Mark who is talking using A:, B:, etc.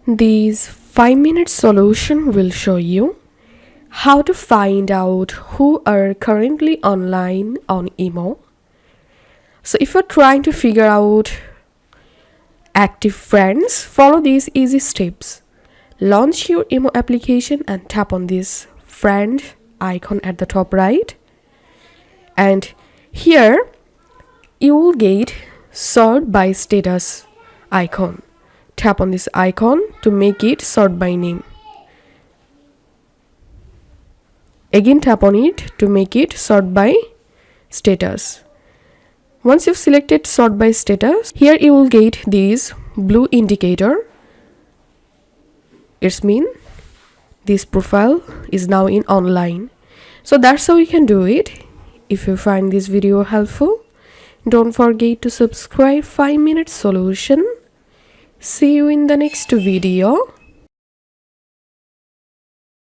A: This 5-minute solution will show you how to find out who are currently online on Imo. So if you're trying to figure out active friends, follow these easy steps. Launch your Imo application and tap on this friend icon at the top right. And here you will get sort by status icon. Tap on this icon to make it sort by name. Again tap on it to make it sort by status. Once you've selected sort by status, here you will get this blue indicator. It's mean this profile is now in online. So that's how you can do it. If you find this video helpful, don't forget to subscribe 5-minute solution. See you in the next video.